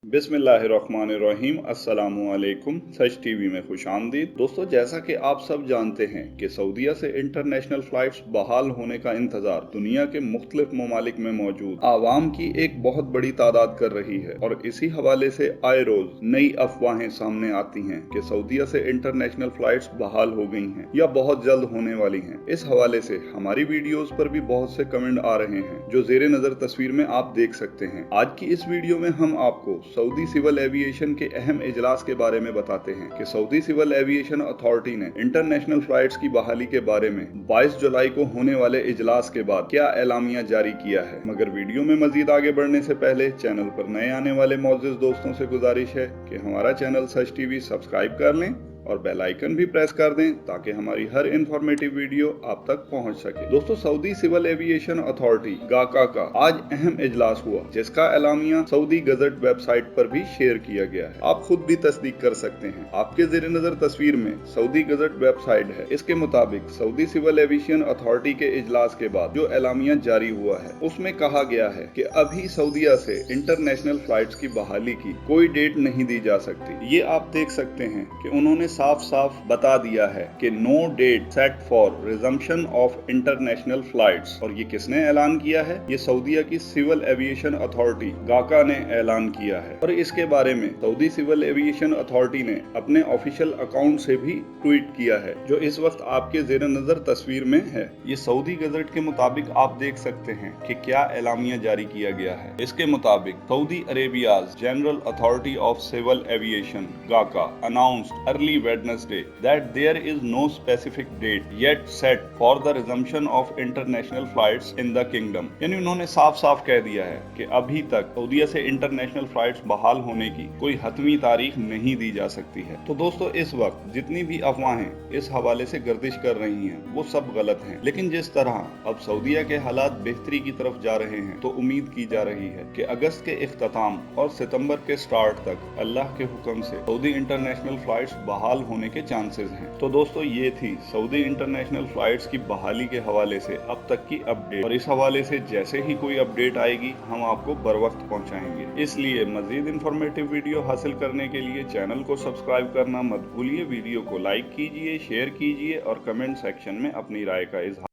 बिस्मिल्लाहिर्रहमानिर्रहीम अस्सलामुअलैकुम। सच टीवी में खुश आमदीद। दोस्तों, जैसा कि आप सब जानते हैं कि सऊदीया से इंटरनेशनल फ्लाइट्स बहाल होने का इंतजार दुनिया के मुख्तलिफ ममालिक में मौजूद आवाम की एक बहुत बड़ी तादाद कर रही है और इसी हवाले से आए रोज नई अफवाहें सामने आती हैं कि सऊदीया से इंटरनेशनल फ्लाइट्स बहाल हो गई हैं या बहुत जल्द होने वाली हैं। इस हवाले से हमारी वीडियोस पर भी बहुत से कमेंट आ रहे हैं जो ज़ेरे नजर तस्वीर में आप देख सकते हैं। आज की इस वीडियो में हम आपको सऊदी सिविल एविएशन के अहम इजलास के बारे में बताते हैं कि सऊदी सिविल एविएशन अथॉरिटी ने इंटरनेशनल फ्लाइट्स की बहाली के बारे में 22 जुलाई को होने वाले इजलास के बाद क्या एलामिया जारी किया है। मगर वीडियो में मजीद आगे बढ़ने से पहले चैनल पर नए आने वाले मौजूद दोस्तों से गुजारिश है कि हमारा चैनल सच टीवी सब्सक्राइब कर लें और बेल आइकन भी प्रेस कर दें ताकि हमारी हर इंफॉर्मेटिव वीडियो आप तक पहुंच सके। दोस्तों, सऊदी सिविल एविएशन अथॉरिटी गाका का आज अहम इजलास हुआ जिसका एलामिया सऊदी गजट वेबसाइट पर भी शेयर किया गया है। आप खुद भी तस्दीक कर सकते हैं। आपके ज़ेरे नजर तस्वीर में सऊदी गजट वेबसाइट है। इसके मुताबिक सऊदी सिविल एविएशन अथॉरिटी के इजलास के बाद जो एलामिया जारी हुआ है उसमें कहा गया है कि अभी सऊदीया से इंटरनेशनल फ्लाइट्स की बहाली की कोई डेट नहीं दी जा सकती। ये आप देख सकते हैं कि उन्होंने साफ साफ बता दिया है कि no date set for resumption of international flights. और ये किसने ऐलान किया है? ये सऊदीया की सिविल एविएशन अथॉरिटी गाका ने ऐलान किया है। और इसके बारे में सऊदी सिविल एविएशन अथॉरिटी ने अपने ऑफिशियल अकाउंट से भी ट्वीट किया है जो इस वक्त आपके ज़ेरे नजर तस्वीर में है। ये सऊदी गजट के मुताबिक आप देख सकते हैं कि क्या एलामिया जारी किया गया है। इसके मुताबिक Saudi Arabia's general authority of civil aviation GACA announced early Wednesday that there is no specific date yet set for the resumption of international flights in the kingdom। यानी उन्होंने साफ साफ कह दिया है कि अभी तक सऊदीया से इंटरनेशनल फ्लाइट्स बहाल होने की कोई हतमी तारीख नहीं दी जा सकती है। तो दोस्तों, इस वक्त जितनी भी अफवाहें इस हवाले से गर्दिश कर रही हैं वो सब गलत हैं। लेकिन जिस तरह अब सऊदीया के हालात बेहतरी की तरफ जा रहे हैं तो उम्मीद की जा रही है कि अगस्त के इख्तिताम और सितंबर के स्टार्ट तक अल्लाह के हुक्म से सऊदी इंटरनेशनल फ्लाइट्स बहाल होने के चांसेस हैं। तो दोस्तों, ये थी सऊदी इंटरनेशनल फ्लाइट्स की बहाली के हवाले से अब तक की अपडेट। और इस हवाले से जैसे ही कोई अपडेट आएगी हम आपको बर वक्त पहुंचाएंगे। इसलिए मजीद इंफॉर्मेटिव वीडियो हासिल करने के लिए चैनल को सब्सक्राइब करना मत भूलिए। वीडियो को लाइक कीजिए, शेयर कीजिए और कमेंट सेक्शन में अपनी राय का इजहार